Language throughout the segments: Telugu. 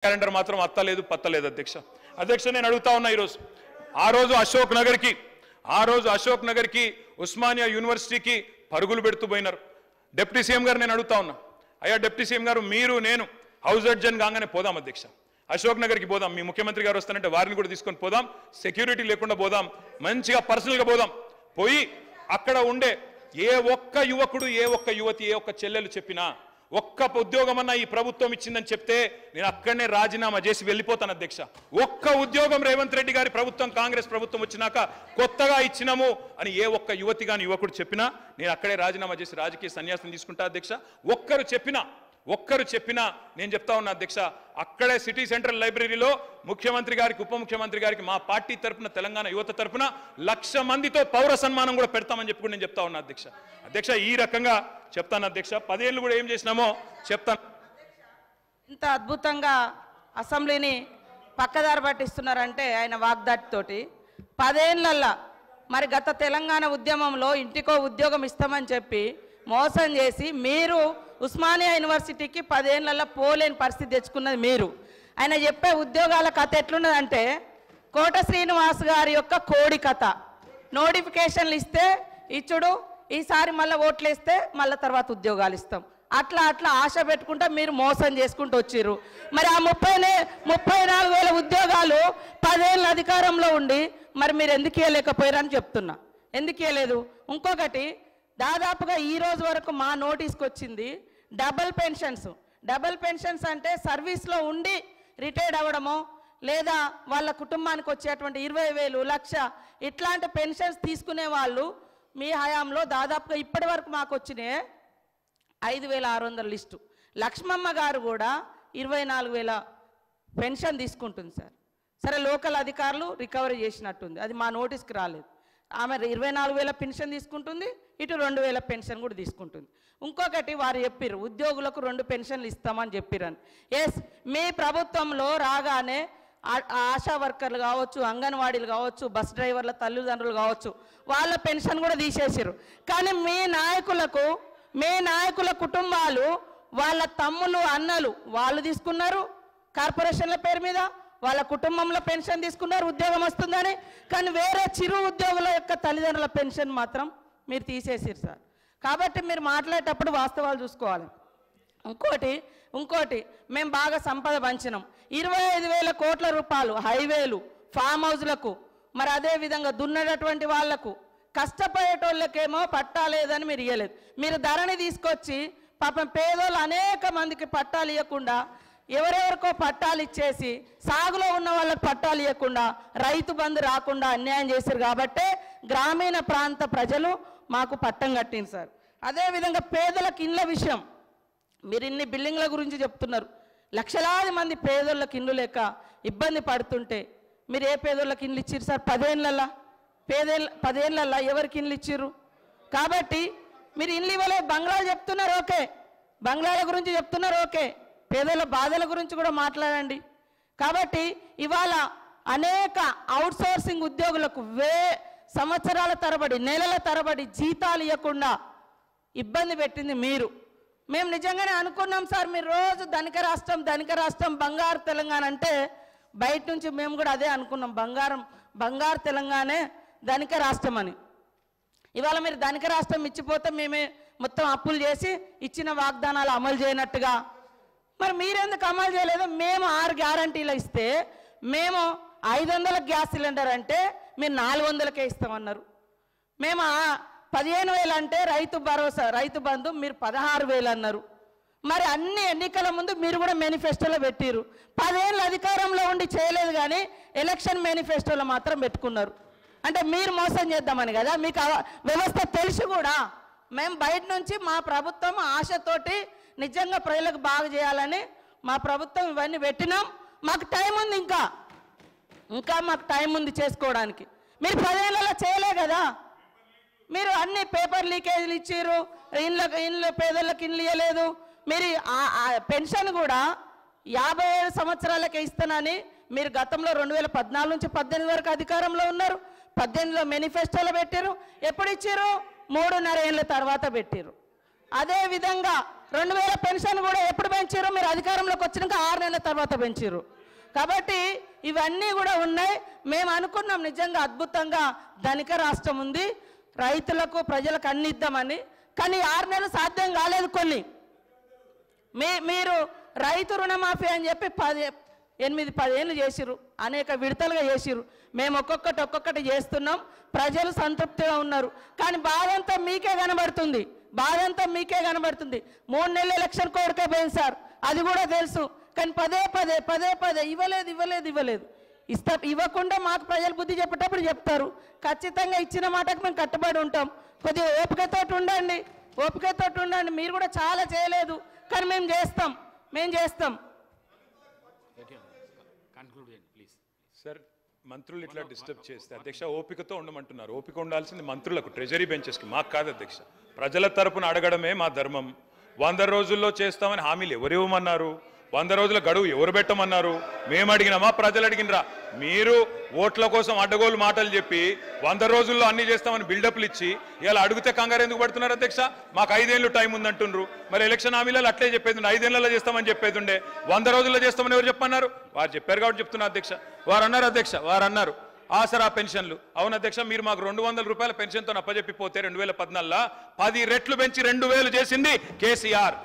క్యాలెండర్ మాత్రం అత్తలేదు పత్తలేదు అధ్యక్ష నేను అడుగుతా ఉన్నా ఆ రోజు అశోక్ నగర్కి ఉస్మానియా యూనివర్సిటీకి పరుగులు పెడుతూ పోయినారు డిప్యూటీ సీఎం గారు నేను అడుగుతా ఉన్నా అయ్యా డిప్యూటీ సీఎం గారు మీరు నేను హౌస్ అడ్జన్ కాగానే పోదాం అధ్యక్ష అశోక్ నగర్కి పోదాం మీ ముఖ్యమంత్రి గారు వస్తానంటే వారిని కూడా తీసుకొని పోదాం సెక్యూరిటీ లేకుండా పోదాం మంచిగా పర్సనల్గా పోదాం పోయి అక్కడ ఉండే ఏ ఒక్క యువకుడు ఏ ఒక్క యువతి ఏ ఒక్క చెల్లెలు చెప్పినా ఒక్క ఉద్యోగమన్నా ఈ ప్రభుత్వం ఇచ్చిందని చెప్తే నేను అక్కడనే రాజీనామా చేసి వెళ్ళిపోతాను అధ్యక్ష ఒక్క ఉద్యోగం రేవంత్ రెడ్డి గారి ప్రభుత్వం కాంగ్రెస్ ప్రభుత్వం వచ్చినాక కొత్తగా ఇచ్చినాము అని ఏ ఒక్క యువతి గాని యువకుడు చెప్పినా నేను అక్కడే రాజీనామా చేసి రాజకీయ సన్యాసం తీసుకుంటా అధ్యక్ష ఒక్కరు చెప్పినా నేను చెప్తా ఉన్నా అధ్యక్ష అక్కడే సిటీ సెంట్రల్ లైబ్రరీలో ముఖ్యమంత్రి గారికి ఉప ముఖ్యమంత్రి గారికి మా పార్టీ తరపున తెలంగాణ యువత తరపున 1,00,000 మందితో పౌర సన్మానం కూడా పెడతామని చెప్పి నేను చెప్తా ఉన్నా అధ్యక్ష ఈ రకంగా చెప్తాను అధ్యక్ష 10 ఏళ్ళు కూడా ఏం చేసినామో చెప్తాను ఇంత అద్భుతంగా అసెంబ్లీని పక్కదారి పట్టిస్తున్నారంటే ఆయన వాగ్దాటితోటి 10 ఏళ్ళల్లో మరి గత తెలంగాణ ఉద్యమంలో ఇంటికో ఉద్యోగం ఇస్తామని చెప్పి మోసం చేసి మీరు ఉస్మానియా యూనివర్సిటీకి 10 ఏళ్ళల్లో పోలేని పరిస్థితి తెచ్చుకున్నది మీరు ఆయన చెప్పే ఉద్యోగాల కథ ఎట్లున్నదంటే కోట శ్రీనివాస్ గారి యొక్క కోడి కథ నోటిఫికేషన్లు ఇస్తే ఇచ్చుడు ఈసారి మళ్ళీ ఓట్లు వేస్తే మళ్ళీ తర్వాత ఉద్యోగాలు ఇస్తాం అట్లా ఆశ పెట్టుకుంటా మీరు మోసం చేసుకుంటూ వచ్చిర్రు మరి ఆ 34,000 ఉద్యోగాలు 10 ఏళ్ళ అధికారంలో ఉండి మరి మీరు ఎందుకు ఇవ్వలేకపోయారని చెప్తున్నా ఎందుకు ఇవ్వలేదు ఇంకొకటి దాదాపుగా ఈ రోజు వరకు మా నోటీస్కి వచ్చింది డబుల్ పెన్షన్స్ అంటే సర్వీస్లో ఉండి రిటైర్డ్ అవ్వడమో లేదా వాళ్ళ కుటుంబానికి వచ్చేటువంటి 20,000 1,00,000 ఇట్లాంటి పెన్షన్స్ తీసుకునే వాళ్ళు మీ హయాంలో దాదాపుగా ఇప్పటి వరకు మాకు వచ్చినాయి 5,600 లిస్టు లక్ష్మమ్మ గారు కూడా 24,000 పెన్షన్ తీసుకుంటుంది సార్ సరే లోకల్ అధికారులు రికవరీ చేసినట్టుంది అది మా నోటీస్కి రాలేదు ఆమె 24,000 పెన్షన్ తీసుకుంటుంది ఇటు 2,000 పెన్షన్ కూడా తీసుకుంటుంది ఇంకొకటి వారు చెప్పిర్రు ఉద్యోగులకు 2 పెన్షన్లు ఇస్తామని చెప్పిరని ఎస్ మీ ప్రభుత్వంలో రాగానే ఆశా వర్కర్లు కావచ్చు అంగన్వాడీలు కావచ్చు బస్ డ్రైవర్ల తల్లిదండ్రులు కావచ్చు వాళ్ళ పెన్షన్ కూడా తీసేసారు కానీ మీ నాయకుల కుటుంబాలు వాళ్ళ తమ్ములు అన్నలు వాళ్ళు తీసుకున్నారు కార్పొరేషన్ల పేరు మీద వాళ్ళ కుటుంబంలో పెన్షన్ తీసుకున్నారు ఉద్యోగం వస్తుందని కానీ వేరే చిరు ఉద్యోగుల యొక్క తల్లిదండ్రుల పెన్షన్ మాత్రం మీరు తీసేసారు సార్ కాబట్టి మీరు మాట్లాడేటప్పుడు వాస్తవాలు చూసుకోవాలి ఇంకోటి మేము బాగా సంపద పంచినాం 25,000 కోట్ల రూపాయలు హైవేలు ఫామ్ హౌస్లకు మరి అదేవిధంగా దున్నటువంటి వాళ్లకు కష్టపడేటోళ్ళకేమో పట్టాలేదని మీరు ఇవ్వలేదు మీరు ధరని తీసుకొచ్చి పాపం పేదోళ్ళు అనేక మందికి పట్టాలు ఇవ్వకుండా ఎవరెవరికో పట్టాలు ఇచ్చేసి సాగులో ఉన్న వాళ్ళకి పట్టాలు ఇవ్వకుండా రైతు బంధు రాకుండా అన్యాయం చేశారు కాబట్టి గ్రామీణ ప్రాంత ప్రజలు మాకు పట్టం కట్టింది సార్ అదేవిధంగా పేదలకు ఇండ్ల విషయం మీరు ఇన్ని బిల్డింగ్ల గురించి చెప్తున్నారు లక్షలాది మంది పేదోళ్ళకి ఇండ్లు లేక ఇబ్బంది పడుతుంటే మీరు ఏ పేదోళ్ళకి ఇండ్లు ఇచ్చిర్రు సార్ 10 ఏళ్ళల్లో ఎవరికి ఇండ్లు ఇచ్చిర్రు కాబట్టి మీరు ఇండ్లు ఇవ్వలేదు బంగ్లాలు చెప్తున్నారు ఓకే బంగ్లాల గురించి చెప్తున్నారు ఓకే పేదల బాధల గురించి కూడా మాట్లాడండి కాబట్టి ఇవాళ అనేక అవుట్సోర్సింగ్ ఉద్యోగులకు సంవత్సరాల తరబడి నెలల తరబడి జీతాలు ఇవ్వకుండా ఇబ్బంది పెట్టింది మీరు మేము నిజంగానే అనుకున్నాం సార్ మీరు రోజు ధనిక రాష్ట్రం బంగారు తెలంగాణ అంటే బయట నుంచి మేము కూడా అదే అనుకున్నాం బంగారు తెలంగాణే ధనిక రాష్ట్రం అని ఇవాళ మీరు ధనిక రాష్ట్రం ఇచ్చిపోతే మేమే మొత్తం అప్పులు చేసి ఇచ్చిన వాగ్దానాలు అమలు చేయనట్టుగా మరి మీరెందుకు అమలు చేయలేదు మేము 6 గ్యారంటీలు ఇస్తే మేము 500 గ్యాస్ సిలిండర్ అంటే మీరు 400కే ఇస్తామన్నారు మేము 15,000 అంటే రైతు భరోసా రైతు బంధు మీరు 16,000 అన్నారు మరి అన్ని ఎన్నికల ముందు మీరు కూడా మేనిఫెస్టోలో పెట్టిరు 10 ఏళ్ళ అధికారంలో ఉండి చేయలేదు కానీ ఎలక్షన్ మేనిఫెస్టోలో మాత్రం పెట్టుకున్నారు అంటే మీరు మోసం చేద్దామని కదా మీకు వ్యవస్థ తెలిసి కూడా మేము బయట నుంచి మా ప్రభుత్వం ఆశతోటి నిజంగా ప్రజలకు బాగా చేయాలని మా ప్రభుత్వం ఇవన్నీ పెట్టినాం మాకు టైం ఉంది ఇంకా మాకు టైం ఉంది చేసుకోవడానికి మీరు 10 ఏళ్ళలో చేయలే కదా మీరు అన్ని పేపర్ లీకేజీలు ఇచ్చారు ఇండ్ల పేదలకు ఇండ్లు ఇవ్వలేదు మీరు పెన్షన్ కూడా 57 సంవత్సరాలకే ఇస్తానని మీరు గతంలో 2014 నుంచి 18 వరకు అధికారంలో ఉన్నారు 18లో మేనిఫెస్టోలో పెట్టారు ఎప్పుడు ఇచ్చారు 3.5 ఏళ్ళ తర్వాత పెట్టారు అదే విధంగా 2000 పెన్షన్ కూడా ఎప్పుడు పెంచారు? మీరు అధికారంలోకి వచ్చినాక 6 నెలల తర్వాత పెంచారు. కాబట్టి ఇవన్నీ కూడా ఉన్నాయి. మేము అనుకున్నాం నిజంగా అద్భుతంగా ధనిక రాష్ట్రం ఉంది, రైతులకు ప్రజలకు అన్ని ఇద్దామని. కానీ 6 నెలలు సాధ్యం కాలేదు. కొన్ని మీరు రైతు రుణమాఫీ అని చెప్పి 8-10 ఏళ్ళు చేసిరు, అనేక విడతలుగా చేసిరు. మేము ఒక్కొక్కటి చేస్తున్నాం, ప్రజలు సంతృప్తిగా ఉన్నారు. కానీ బాధంతా మీకే కనబడుతుంది, 3 నెలల ఎలక్షన్ కోరికే పోయింది సార్, అది కూడా తెలుసు. కానీ పదే ఇవ్వలేదు. ఇవ్వకుండా మాకు ప్రజలు బుద్ధి చెప్పేటప్పుడు చెప్తారు. ఖచ్చితంగా ఇచ్చిన మాటకు మేము కట్టుబడి ఉంటాం. కొద్దిగా ఓపికతోటి ఉండండి. మీరు కూడా చాలా చేయలేదు, కానీ మేము చేస్తాం. సార్, మంత్రులు ఇట్లా డిస్టర్బ్ చేస్తే అధ్యక్ష ఓపికతో ఉండమంటున్నారు. ఓపిక ఉండాల్సింది మంత్రులకు, ట్రెజరీ బెంచెస్కి, మాకు కాదు అధ్యక్ష. ప్రజల తరపున అడగడమే మా ధర్మం. 100 రోజుల్లో చేస్తామని హామీలు ఎవరు ఇవ్వమన్నారు? 100 రోజుల గడువు ఎవరు పెట్టమన్నారు? మేము అడిగినామా, ప్రజలు అడిగినరా? మీరు ఓట్ల కోసం అడ్డగోలు మాటలు చెప్పి 100 రోజుల్లో అన్ని చేస్తామని బిల్డప్లు ఇచ్చి ఇలా అడిగితే కంగారు ఎందుకు పడుతున్నారు అధ్యక్ష? మాకు 5 ఏళ్ళు టైం ఉందంటుండ్రు. మరి ఎలక్షన్ హామీలలో అట్లే చెప్పేది, 5 ఏళ్లలో చేస్తామని చెప్పేది ఉండే. 100 రోజుల్లో చేస్తామని ఎవరు చెప్పన్నారు? వారు చెప్పారు కాబట్టి చెప్తున్నా అధ్యక్ష. వారు అన్నారు ఆసరా పెన్షన్లు. అవును అధ్యక్ష, మీరు మాకు 200 రూపాయల పెన్షన్తో అప్పచెప్పిపోతే 2014 10 రెట్లు పెంచి 2000 చేసింది కేసీఆర్.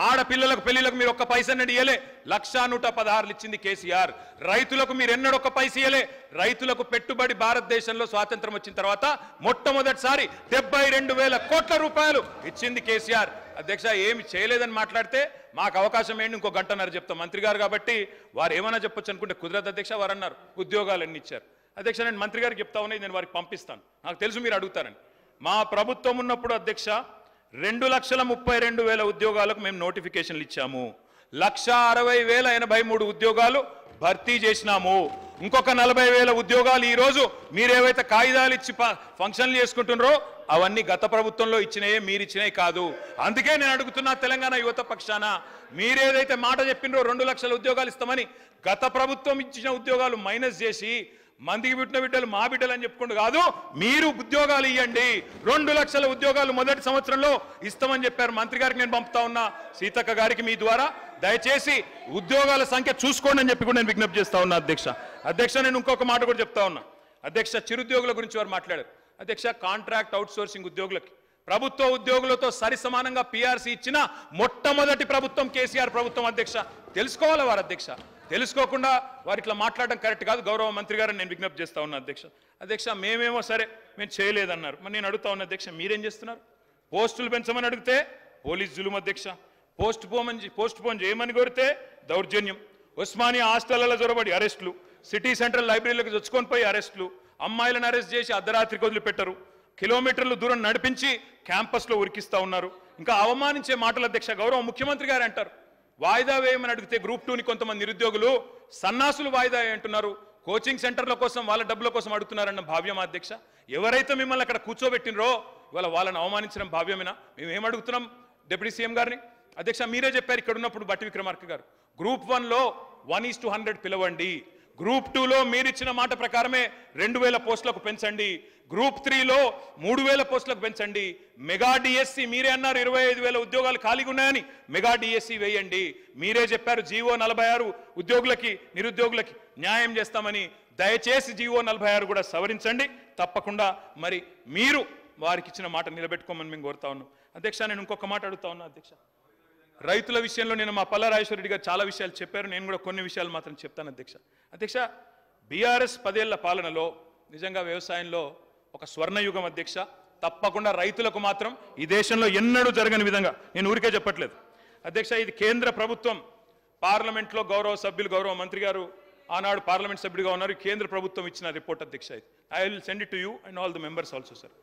ఆడపిల్లలకు పెళ్లిలకు మీరు ఒక్క పైసన్నది ఇయ్యలే, 1,116 ఇచ్చింది కేసీఆర్. రైతులకు మీరు ఎన్నడూ ఒక్క పైస ఇయ్యలే. రైతులకు పెట్టుబడి భారతదేశంలో స్వాతంత్రం వచ్చిన తర్వాత మొట్టమొదటిసారి 72,000 కోట్ల రూపాయలు ఇచ్చింది కేసీఆర్. అధ్యక్ష, ఏమి చేయలేదని మాట్లాడితే మాకు అవకాశం ఏంటి? ఇంకో గంటన్నర చెప్తాం. మంత్రి గారు కాబట్టి వారు ఏమైనా చెప్పొచ్చు అనుకుంటే కుదరదు అధ్యక్ష. వారు అన్నారు ఉద్యోగాలు ఎన్ని ఇచ్చారు. అధ్యక్ష, నేను మంత్రి గారికి చెప్తా ఉన్నాయి, నేను వారికి పంపిస్తాను. నాకు తెలుసు మీరు అడుగుతారని. మా ప్రభుత్వం ఉన్నప్పుడు అధ్యక్ష 2,32,000 ఉద్యోగాలకు మేము నోటిఫికేషన్లు ఇచ్చాము. 1,60,083 ఉద్యోగాలు భర్తీ చేసినాము. ఇంకొక 40,000 ఉద్యోగాలు ఈరోజు మీరేవైతే కాగితాలు ఇచ్చి ఫంక్షన్లు చేసుకుంటున్నారో అవన్నీ గత ప్రభుత్వంలో ఇచ్చినాయే, మీరు ఇచ్చినాయి కాదు. అందుకే నేను అడుగుతున్నా తెలంగాణ యువత పక్షాన, మీరేదైతే మాట చెప్పినరో 2 లక్షల ఉద్యోగాలు ఇస్తామని, గత ప్రభుత్వం ఇచ్చిన ఉద్యోగాలు మైనస్ చేసి మందికి పుట్టిన బిడ్డలు మా బిడ్డలు అని చెప్పుకుంటూ కాదు, మీరు ఉద్యోగాలు ఇవ్వండి. 2 లక్షల ఉద్యోగాలు మొదటి సంవత్సరంలో ఇస్తామని చెప్పారు. మంత్రి గారికి నేను పంపుతా ఉన్నా, సీతక్క గారికి మీ ద్వారా దయచేసి ఉద్యోగాల సంఖ్య చూసుకోండి అని చెప్పి కూడా నేను విజ్ఞప్తి చేస్తా ఉన్నా అధ్యక్ష. నేను ఇంకొక మాట కూడా చెప్తా ఉన్నా అధ్యక్ష. చిరుద్యోగుల గురించి వారు మాట్లాడారు అధ్యక్ష. కాంట్రాక్ట్ అవుట్సోర్సింగ్ ఉద్యోగులకి ప్రభుత్వ ఉద్యోగులతో సరి సమానంగా పిఆర్సీ ఇచ్చిన మొట్టమొదటి ప్రభుత్వం కేసీఆర్ ప్రభుత్వం అధ్యక్ష. తెలుసుకోవాలి వారు అధ్యక్ష. తెలుసుకోకుండా వారు ఇట్లా మాట్లాడడం కరెక్ట్ కాదు. గౌరవ మంత్రి గారు నేను విజ్ఞప్తి చేస్తా ఉన్నా అధ్యక్ష. మేమేమో సరే మేము చేయలేదన్నారు. మరి నేను అడుగుతా ఉన్నా అధ్యక్ష, మీరేం చేస్తున్నారు? పోస్టులు పెంచమని అడిగితే పోలీస్ జులుం అధ్యక్ష. పోస్ట్ పోన్ చేయమని కోరితే దౌర్జన్యం. ఉస్మానియా హాస్టళ్లలో జొరబడి అరెస్టులు, సిటీ సెంట్రల్ లైబ్రరీలకు చొచ్చుకొని పోయి అరెస్టులు, అమ్మాయిలను అరెస్ట్ చేసి అర్ధరాత్రికి వదిలిపెట్టరు, కిలోమీటర్లు దూరం నడిపించి క్యాంపస్లో ఉరికిస్తా ఉన్నారు. ఇంకా అవమానించే మాటలు అధ్యక్ష. గౌరవ ముఖ్యమంత్రి గారు అంటారు వాయిదా వేయమని అడిగితే గ్రూప్ 2ని కొంతమంది నిరుద్యోగులు సన్నాసులు వాయిదా అంటున్నారు, కోచింగ్ సెంటర్ల కోసం వాళ్ళ డబ్బుల కోసం అడుగుతున్నారన్న భావ్యం అధ్యక్ష. ఎవరైతే మిమ్మల్ని అక్కడ కూర్చోబెట్టినరో ఇవాళ వాళ్ళని అవమానించడం భావ్యమేనా? మేము ఏం అడుగుతున్నాం డిప్యూటీ సీఎం గారిని? అధ్యక్ష, మీరే చెప్పారు ఇక్కడ ఉన్నప్పుడు బట్టి విక్రమార్క గారు, గ్రూప్ 1లో 1:100 పిలవండి, గ్రూప్ 2లో మీరిచ్చిన మాట ప్రకారమే 2,000 పోస్టులకు పెంచండి, గ్రూప్ 3లో 3,000 పోస్టులకు పెంచండి, మెగా డిఎస్సి మీరే అన్నారు 25,000 ఉద్యోగాలు ఖాళీగా ఉన్నాయని మెగా డిఎస్సి వేయండి. మీరే చెప్పారు జీవో 46 ఉద్యోగులకి నిరుద్యోగులకి న్యాయం చేస్తామని. దయచేసి జీవో 46 కూడా సవరించండి తప్పకుండా. మరి మీరు వారికి ఇచ్చిన మాట నిలబెట్టుకోమని మేము కోరుతా ఉన్నాం అధ్యక్ష. నేను ఇంకొక మాట అడుగుతా ఉన్నా అధ్యక్ష. రైతుల విషయంలో నేను మా పల్లా రాజేశ్వర రెడ్డి గారు చాలా విషయాలు చెప్పారు, నేను కూడా కొన్ని విషయాలు మాత్రం చెప్తాను అధ్యక్ష. బీఆర్ఎస్ 10 ఏళ్ల పాలనలో నిజంగా వ్యవసాయంలో ఒక స్వర్ణయుగం అధ్యక్ష. తప్పకుండా రైతులకు మాత్రం ఈ దేశంలో ఎన్నడూ జరగని విధంగా, నేను ఊరికే చెప్పట్లేదు అధ్యక్ష, ఇది కేంద్ర ప్రభుత్వం పార్లమెంట్లో గౌరవ సభ్యులు గౌరవ మంత్రి గారు ఆనాడు పార్లమెంట్ సభ్యుడిగా ఉన్నారు, కేంద్ర ప్రభుత్వం ఇచ్చిన రిపోర్ట్ అధ్యక్ష. I will send it to you and all the members also sir.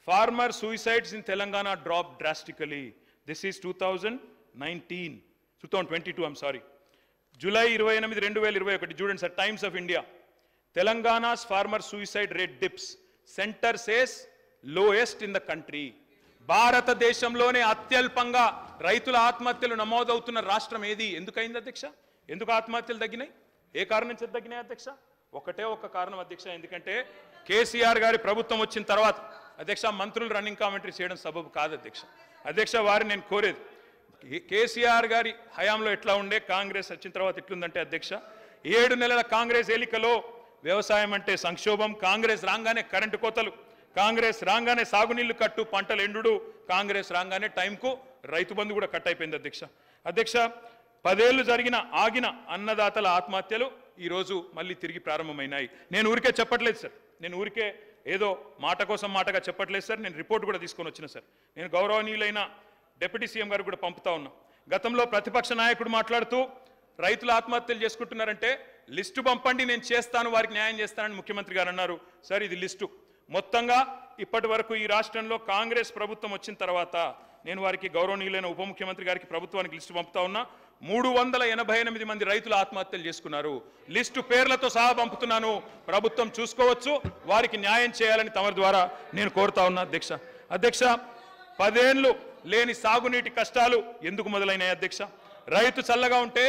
Farmer suicides in Telangana drop drastically. This is 2022 I'm sorry. July 28, 2021 చూడండి sir, Times of India. Telangana's farmer suicide rate dips. Center says lowest in the country. భారతదేశంలోనే అత్యల్పంగా రైతుల ఆత్మహత్యలు నమోదవుతున్న రాష్ట్రం ఏది? ఎందుకైంది అధ్యక్ష? ఎందుకు ఆత్మహత్యలు తగ్గినాయి? ఏ కారణం చేత తగ్గినాయి అధ్యక్ష? ఒకటే ఒక కారణం అధ్యక్ష, ఎందుకంటే కేసీఆర్ గారి ప్రభుత్వం వచ్చిన తర్వాత అధ్యక్ష మంత్రులు రన్నింగ్ కామెంటరీ చేయడం సబబు కాదు అధ్యక్ష. అధ్యక్ష వారిని నేను కోరేది కేసీఆర్ గారి హయాంలో ఎట్లా ఉండే, కాంగ్రెస్ వచ్చిన తర్వాత ఎట్లుందంటే అధ్యక్ష 7 నెలల కాంగ్రెస్ ఏలికలో వ్యవసాయం అంటే సంక్షోభం, కాంగ్రెస్ రాగానే కరెంటు కోతలు, కాంగ్రెస్ రాగానే సాగునీళ్లు కట్టు, పంటలు ఎండుడు, కాంగ్రెస్ రాగానే టైంకు రైతు బంధు కూడా కట్ అయిపోయింది అధ్యక్ష 10 ఏళ్లు ఆగిన అన్నదాతల ఆత్మహత్యలు ఈరోజు మళ్ళీ తిరిగి ప్రారంభమైనాయి. నేను ఊరికే చెప్పట్లేదు సార్, నేను ఊరికే ఏదో మాట కోసం మాటగా చెప్పట్లేదు సార్, నేను రిపోర్ట్ కూడా తీసుకొని వచ్చిన సార్. నేను గౌరవనీయులైన డిప్యూటీ సీఎం గారు కూడా పంపుతా ఉన్నా. గతంలో ప్రతిపక్ష నాయకుడు మాట్లాడుతూ రైతులు ఆత్మహత్యలు చేసుకుంటున్నారంటే లిస్టు పంపండి, నేను చేస్తాను, వారికి న్యాయం చేస్తానని ముఖ్యమంత్రి గారు అన్నారు. సార్ ఇది లిస్టు మొత్తంగా ఇప్పటి వరకు ఈ రాష్ట్రంలో కాంగ్రెస్ ప్రభుత్వం వచ్చిన తర్వాత నేను వారికి గౌరవనీయులైన ఉప ముఖ్యమంత్రి గారికి ప్రభుత్వానికి లిస్టు పంపుతా ఉన్నా. 388 మంది రైతులు ఆత్మహత్యలు చేసుకున్నారు. లిస్టు పేర్లతో సహా పంపుతున్నాను, ప్రభుత్వం చూసుకోవచ్చు, వారికి న్యాయం చేయాలని తమ ద్వారా నేను కోరుతా ఉన్నా అధ్యక్ష 10 ఏళ్లు లేని సాగునీటి కష్టాలు ఎందుకు మొదలైనాయి అధ్యక్ష? రైతు చల్లగా ఉంటే